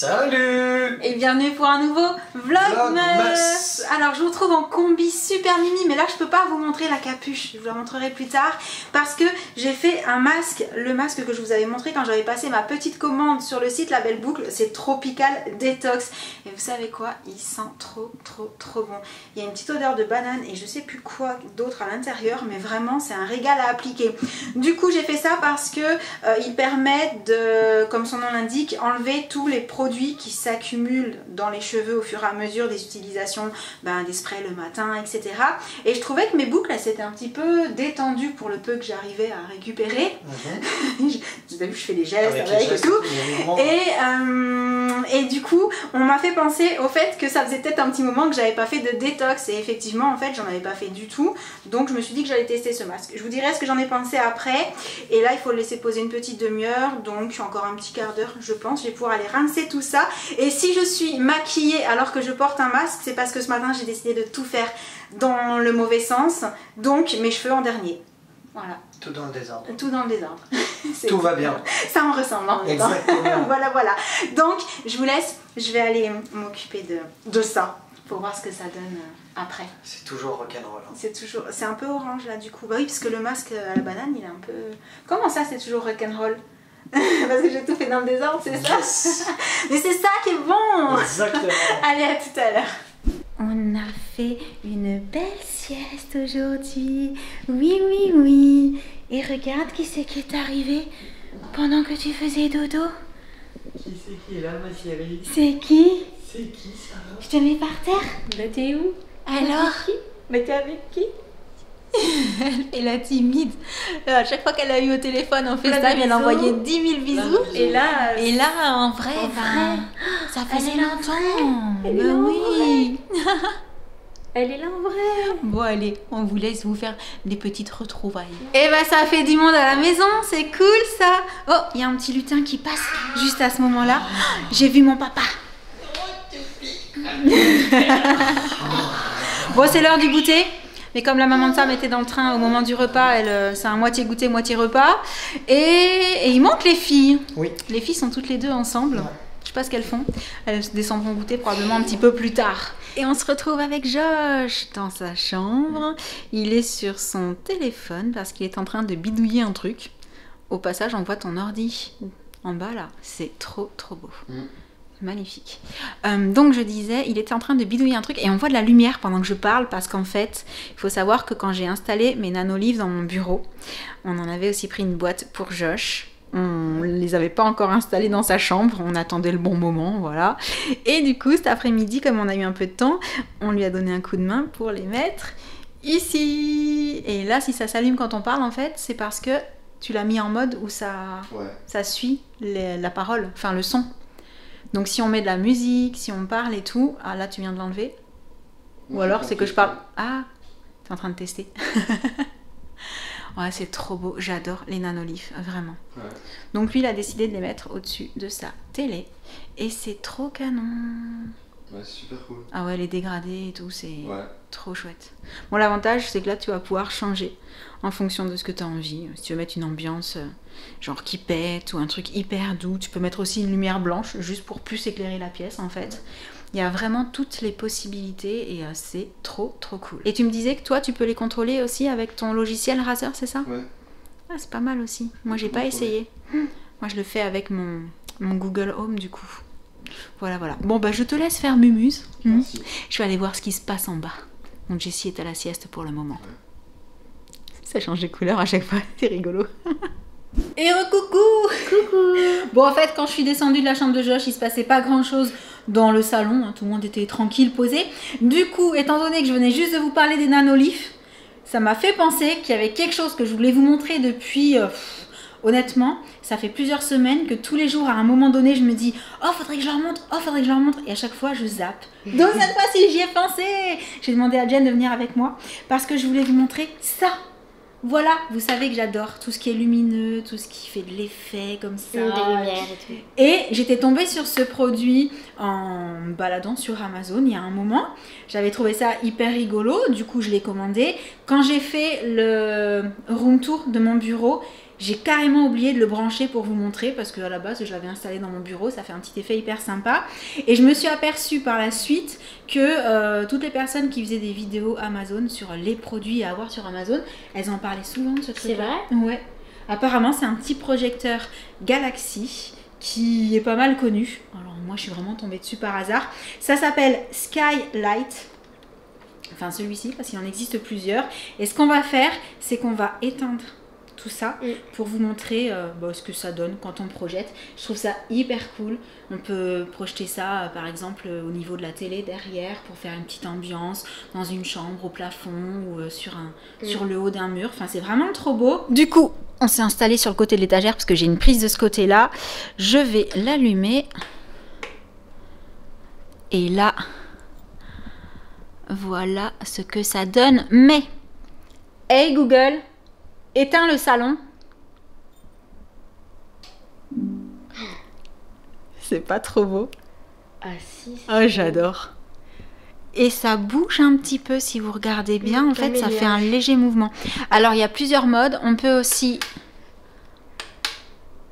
Salut! Et bienvenue pour un nouveau Vlogmas. Alors je vous retrouve en combi super mimi, mais là je peux pas vous montrer la capuche, je vous la montrerai plus tard parce que j'ai fait un masque, le masque que je vous avais montré quand j'avais passé ma petite commande sur le site La Belle Boucle, c'est Tropical Detox. Et vous savez quoi, il sent trop bon. Il y a une petite odeur de banane et je sais plus quoi d'autre à l'intérieur, mais vraiment c'est un régal à appliquer. Du coup j'ai fait ça parce que il permet de, comme son nom l'indique, enlever tous les produits qui s'accumulent dans les cheveux au fur et à mesure des utilisations des sprays le matin, etc. Et je trouvais que mes boucles s'étaient un petit peu détendues pour le peu que j'arrivais à récupérer. Vous avez vu, je fais des gestes avec et tout. Et du coup, on m'a fait penser au fait que ça faisait peut-être un petit moment que j'avais pas fait de détox. Et effectivement, en fait, j'en avais pas fait du tout. Donc, je me suis dit que j'allais tester ce masque. Je vous dirai ce que j'en ai pensé après. Et là, il faut le laisser poser une petite demi-heure. Donc, encore un petit quart d'heure, je pense. Je vais pouvoir aller rincer tout ça. Et si je suis maquillée alors que je porte un masque, c'est parce que ce matin, j'ai décidé de tout faire dans le mauvais sens. Donc, mes cheveux en dernier. Voilà. Tout dans le désordre. Tout dans le désordre. Tout va bien. Ça en ressemble. Hein, exactement. Voilà. Donc, je vous laisse. Je vais aller m'occuper de ça pour voir ce que ça donne après. C'est toujours rock'n'roll. Hein. C'est un peu orange là du coup. Bah oui, parce que le masque à la banane, il est un peu... Comment ça, c'est toujours rock'n'roll? Parce que j'ai tout fait dans le désordre, c'est ça? Yes. Mais c'est ça qui est bon. Exactement. Allez, à tout à l'heure. On a fait une belle sieste aujourd'hui. Oui. Et regarde qui c'est qui est arrivé pendant que tu faisais dodo. Qui c'est qui est là, ma chérie? C'est qui? C'est qui ça? Je te mets par terre. Bah t'es où? Alors? Mais t'es avec qui? Elle fait la timide. À chaque fois qu'elle a eu au téléphone en FaceTime, elle a envoyé 10 000 bisous. Et là, en vrai, ça faisait longtemps. Elle est là en oui. elle est là en vrai. Bon allez, on vous laisse vous faire des petites retrouvailles. Et ça fait du monde à la maison, c'est cool ça. Oh, il y a un petit lutin qui passe juste à ce moment-là. J'ai vu mon papa. Bon, c'est l'heure du goûter. Mais comme la maman de Sam était dans le train au moment du repas, c'est un moitié goûter, moitié repas. Et il manque les filles. Oui. Les filles sont toutes les deux ensemble. Ouais. Je sais pas ce qu'elles font. Elles descendront goûter probablement un petit peu plus tard. Et on se retrouve avec Josh dans sa chambre. Il est sur son téléphone parce qu'il est en train de bidouiller un truc. Au passage, on voit ton ordi en bas là. C'est trop beau. Magnifique. Donc je disais, il était en train de bidouiller un truc et on voit de la lumière pendant que je parle parce qu'en fait, il faut savoir que quand j'ai installé mes nanolives dans mon bureau, on en avait aussi pris une boîte pour Josh. On les avait pas encore installés dans sa chambre, on attendait le bon moment, voilà. Et du coup, cet après-midi, comme on a eu un peu de temps, on lui a donné un coup de main pour les mettre ici. Et là, si ça s'allume quand on parle, en fait, c'est parce que tu l'as mis en mode où ça suit la parole, enfin le son. Donc si on met de la musique, si on parle et tout, ah là tu viens de l'enlever. Ou alors c'est que je parle. Ah, t'es en train de tester. Ouais, c'est trop beau, j'adore les nanolives, vraiment. Ouais. Donc lui il a décidé de les mettre au-dessus de sa télé. Et c'est trop canon. Ouais, c'est super cool. Ah ouais, les dégradés et tout, c'est trop chouette. Bon, l'avantage c'est que là tu vas pouvoir changer en fonction de ce que tu as envie. Si tu veux mettre une ambiance genre qui pète ou un truc hyper doux, tu peux mettre aussi une lumière blanche juste pour plus éclairer la pièce en fait. Il y a vraiment toutes les possibilités et c'est trop cool. Et tu me disais que toi tu peux les contrôler aussi avec ton logiciel Razer, c'est ça? Ouais. Ah, c'est pas mal aussi. Moi j'ai pas essayé. Moi je le fais avec mon Google Home du coup. Voilà. Bon je te laisse faire mumuse. Je vais aller voir ce qui se passe en bas. Donc Jessie est à la sieste pour le moment. Ça change de couleur à chaque fois, c'est rigolo. Et coucou. Bon, en fait, quand je suis descendue de la chambre de Josh, il se passait pas grand chose dans le salon, tout le monde était tranquille, posé. Du coup, étant donné que je venais juste de vous parler des nanolives, ça m'a fait penser qu'il y avait quelque chose que je voulais vous montrer depuis... honnêtement, ça fait plusieurs semaines que tous les jours, à un moment donné, je me dis « Oh, faudrait que je leur montre !» Et à chaque fois, je zappe. Donc cette fois-ci, j'y ai pensé. J'ai demandé à Jen de venir avec moi parce que je voulais vous montrer ça. Voilà, vous savez que j'adore tout ce qui est lumineux, tout ce qui fait de l'effet comme ça. Des lumières et tout. Et j'étais tombée sur ce produit en me baladant sur Amazon il y a un moment. J'avais trouvé ça hyper rigolo, du coup je l'ai commandé. Quand j'ai fait le room tour de mon bureau, J'ai carrément oublié de le brancher pour vous montrer parce qu'à la base je l'avais installé dans mon bureau, ça fait un petit effet hyper sympa. Et je me suis aperçue par la suite que toutes les personnes qui faisaient des vidéos Amazon sur les produits à avoir sur Amazon, elles en parlaient souvent de ce truc. C'est vrai? Ouais. Apparemment c'est un petit projecteur Galaxy qui est pas mal connu. Alors moi je suis vraiment tombée dessus par hasard. Ça s'appelle Skylight. Enfin celui-ci parce qu'il en existe plusieurs. Et ce qu'on va faire, c'est qu'on va éteindre tout ça pour vous montrer ce que ça donne quand on projette. Je trouve ça hyper cool. On peut projeter ça par exemple au niveau de la télé derrière pour faire une petite ambiance dans une chambre, au plafond ou sur le haut d'un mur. Enfin c'est vraiment trop beau. Du coup on s'est installé sur le côté de l'étagère parce que j'ai une prise de ce côté là. Je vais l'allumer et là voilà ce que ça donne. Mais hey Google, éteins le salon. C'est pas trop beau. Ah si. Oh j'adore. Et ça bouge un petit peu si vous regardez bien. En fait ça fait un léger mouvement. Alors il y a plusieurs modes. On peut aussi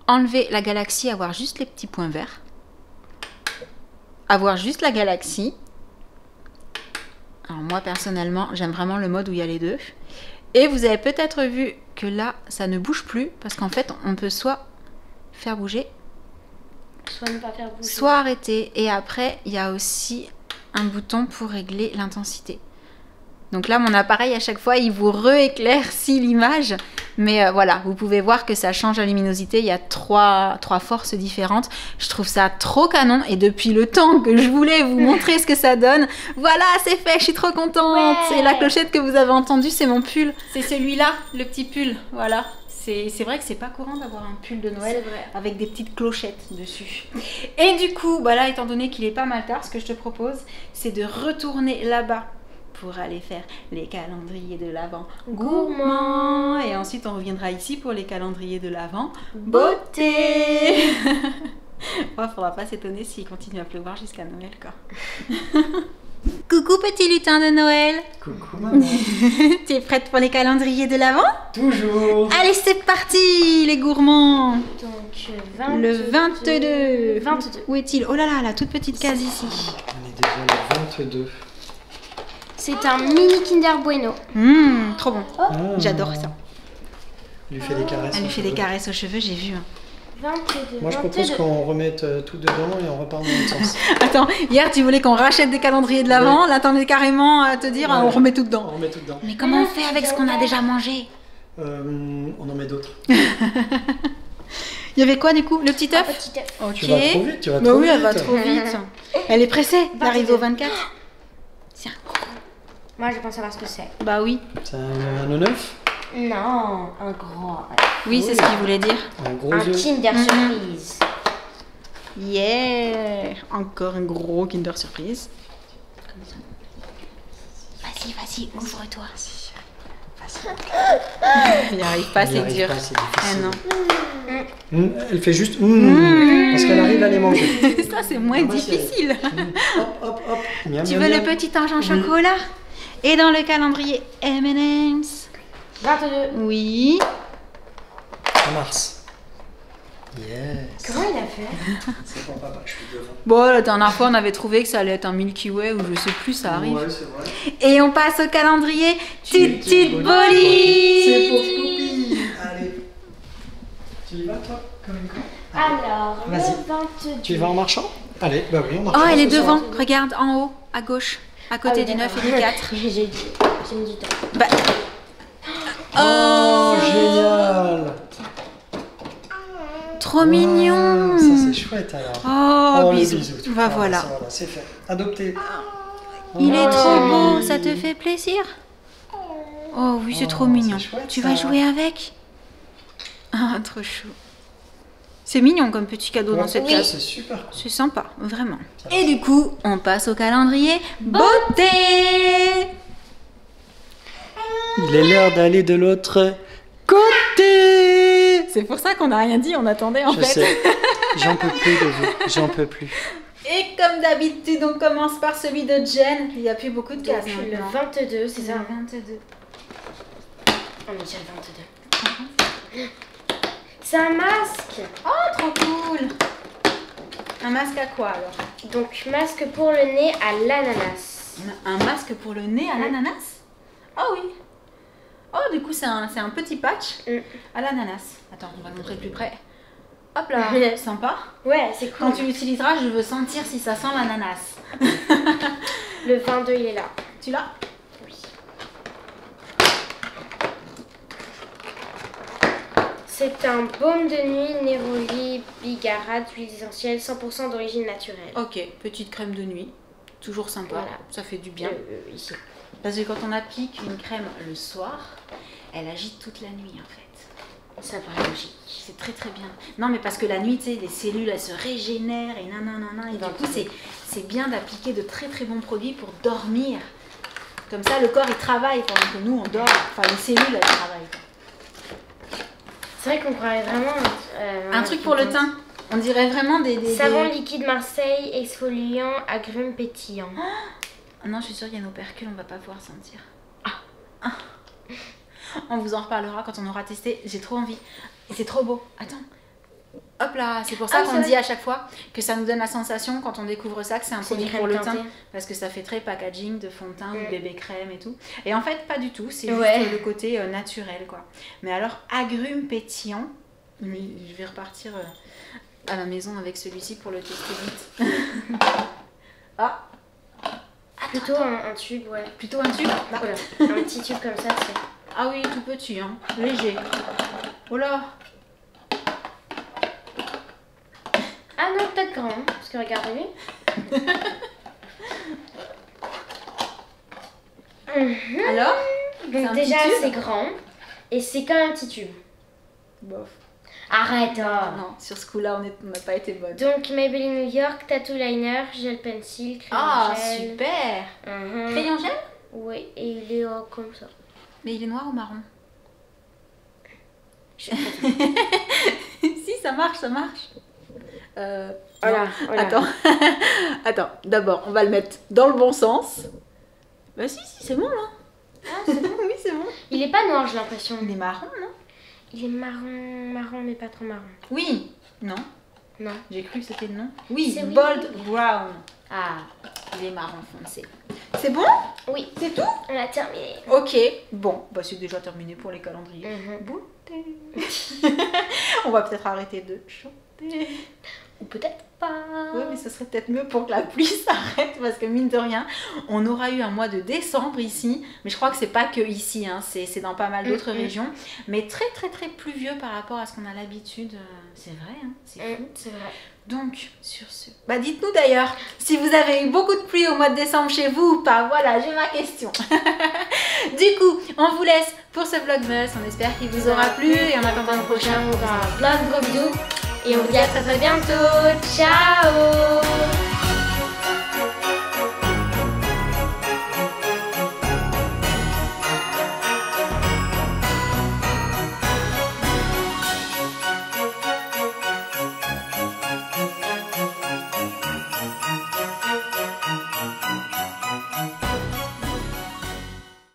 enlever la galaxie, avoir juste les petits points verts. Avoir juste la galaxie. Alors moi personnellement j'aime vraiment le mode où il y a les deux. Et vous avez peut-être vu que là, ça ne bouge plus parce qu'en fait, on peut soit faire bouger, soit ne pas faire bouger, soit arrêter. Et après, il y a aussi un bouton pour régler l'intensité. Donc là, mon appareil, à chaque fois, il vous rééclaircit l'image. Mais voilà, vous pouvez voir que ça change la luminosité. Il y a trois forces différentes. Je trouve ça trop canon. Et depuis le temps que je voulais vous montrer ce que ça donne, voilà, c'est fait, je suis trop contente. Ouais. Et la clochette que vous avez entendue, c'est mon pull. C'est celui-là, le petit pull. Voilà. C'est vrai que c'est pas courant d'avoir un pull de Noël avec des petites clochettes dessus. Et du coup, là, étant donné qu'il est pas mal tard, ce que je te propose, c'est de retourner là-bas pour aller faire les calendriers de l'Avent gourmands. Et ensuite, on reviendra ici pour les calendriers de l'Avent beauté. Faudra pas s'étonner s'il continue à pleuvoir jusqu'à Noël, quoi. Coucou petit lutin de Noël. Coucou maman. Tu es prête pour les calendriers de l'Avent? Toujours. Allez, c'est parti les gourmands. Donc Le 22. 22. Où est-il? Oh là là, la toute petite case ici. On est déjà le 22. C'est un mini Kinder Bueno. Trop bon. J'adore ça. Elle lui fait des caresses. Elle lui fait des caresses aux cheveux, j'ai vu. 22. Moi je propose qu'on remette tout dedans et on repart dans l'autre sens. Attends, hier tu voulais qu'on rachète des calendriers de l'Avent, là t'en es carrément à te dire on remet tout dedans. On remet tout dedans. Mais comment on fait avec ce qu'on a déjà mangé? On en met d'autres. Il y avait quoi du coup? Le petit œuf? Petit œuf. Ok. Tu vas trop vite, tu vas Bah trop oui, vite. elle va trop vite. Elle est pressée d'arriver au 24. Tiens. Moi je pense savoir ce que c'est. Bah oui. C'est un œuf? Non, un gros. Oui, c'est ce qu'il voulait dire. Un gros Un œuf. Kinder Surprise. Yeah. Encore un gros Kinder Surprise. Vas-y, ouvre-toi. Il n'y arrive pas, Il y c'est arrive dur. pas, c'est Ah difficile. non. Elle fait juste parce qu'elle arrive à les manger. Ça, c'est moins difficile. Hop. Miam, Tu miam, veux le miam. petit ange en chocolat? Et dans le calendrier M&M's? 22. Oui. En mars. Yes. Comment il a fait? C'est pour papa, je suis devant. Bon, la dernière fois, on avait trouvé que ça allait être un Milky Way ou je sais plus, ça arrive. Ouais, c'est vrai. Et on passe au calendrier Tut C'est Boli. pour Scoopy. Allez. Tu y vas toi, comme une con? Alors, le Vas-y. 22. Tu y vas en marchant? Allez, bah oui, on marche. Oh, elle est ce soir. devant. Regarde, en haut, à gauche, à côté du 9 et du 4. J'ai mis du temps. Bah. Oh, génial. Trop mignon. Ça c'est chouette alors. Oh, les bisous. tout. Bah voilà. Ça, voilà, c'est fait. Adopté. Il est Oh, trop beau, joli. ça te fait plaisir? Oh oui, c'est trop Oh, mignon. c'est chouette, Tu ça. vas jouer avec? Ah, trop chou. C'est mignon comme petit cadeau dans cette Ouais, case. c'est super cool. C'est sympa, vraiment. Ça Et du coup, on passe au calendrier beauté. Il est l'heure d'aller de l'autre côté. C'est pour ça qu'on n'a rien dit, on attendait en Je fait. sais. J'en peux plus de vous. J'en peux plus. Et comme d'habitude, on commence par celui de Jen. Il n'y a plus beaucoup de cases Donc, le maintenant. 22, c'est ça? 22. On est déjà le 22. C'est un masque. Oh, trop cool. Un masque à quoi alors? Donc, masque pour le nez à l'ananas. Un masque pour le nez à l'ananas? Oh oui. Oh, du coup, c'est un petit patch à l'ananas. Attends, on va le montrer de plus près. Hop là, sympa. Ouais, c'est cool. Quand tu l'utiliseras, je veux sentir si ça sent l'ananas. Le 22, il est là. Tu l'as? Oui. C'est un baume de nuit Neroli Bigarade, huile essentielle 100% d'origine naturelle. Ok, petite crème de nuit. Toujours sympa, Voilà. ça fait du bien. Ici. Parce que quand on applique une crème le soir, elle agit toute la nuit en fait. Ça paraît logique. C'est très très bien. Non mais parce que la nuit, tu sais, les cellules elles se régénèrent et nanana. Et du coup c'est bien d'appliquer de très très bons produits pour dormir. Comme ça le corps il travaille pendant que nous on dort. Enfin les cellules elles travaillent. C'est vrai qu'on croirait vraiment... Un truc pour le teint. On dirait vraiment des... Savon liquide Marseille, exfoliant, agrumes pétillants. Non, je suis sûre qu'il y a nos opercules, on va pas pouvoir sentir. On vous en reparlera quand on aura testé. J'ai trop envie. Et c'est trop beau. Attends. Hop là, c'est pour ça qu'on dit à chaque fois que ça nous donne la sensation quand on découvre ça que c'est un produit pour le teint. Parce que ça fait très packaging de fond de teint, de bébé crème et tout. Et en fait, pas du tout. C'est juste le côté naturel, quoi. Mais alors, agrumes pétillants. Je vais repartir à la maison avec celui-ci pour le tester vite. Ah. Plutôt un tube, ouais. Plutôt un tube? Voilà. Un petit tube comme ça, c'est... Ah oui, tout petit, hein. Léger. Oh là. Ah non, peut-être grand, hein, parce que regardez-lui. Alors? Donc déjà, c'est grand. Et c'est quand même un petit tube. Bof. Arrête, Non, sur ce coup-là, on n'a pas été bonne. Donc Maybelline New York, Tattoo Liner, Gel Pencil, crayon gel. Super. Crayon gel? Oui, et il est comme ça. Mais il est noir ou marron? Si, ça marche, ça marche. Voilà. Attends, d'abord, on va le mettre dans le bon sens. Bah si, c'est bon là. Ah, c'est bon. Oui, c'est bon. Il est pas noir, j'ai l'impression. Il est marron, non? Il est marron, mais pas trop marron. Oui. Non. Non. J'ai cru que c'était le nom. Oui, C'est Bold Brown. Ah. Il est marron foncé. C'est bon? Oui. C'est tout? On a terminé. Ok. Bon, bah c'est déjà terminé pour les calendriers. Beauté. On va peut-être arrêter de chanter. Ou peut-être pas. Oui, mais ce serait peut-être mieux pour que la pluie s'arrête parce que mine de rien, on aura eu un mois de décembre ici, mais je crois que c'est pas que ici, hein, c'est dans pas mal d'autres régions, mais très très très pluvieux par rapport à ce qu'on a l'habitude. C'est vrai, hein, c'est fou. C'est vrai. Donc, sur ce... Bah dites-nous d'ailleurs, si vous avez eu beaucoup de pluie au mois de décembre chez vous ou pas, voilà, j'ai ma question. Du coup, on vous laisse pour ce vlogmas, on espère qu'il vous aura plu, et en attendant le prochain, on vous fait plein de gros bisous. Et on vous dit à très très bientôt. Ciao.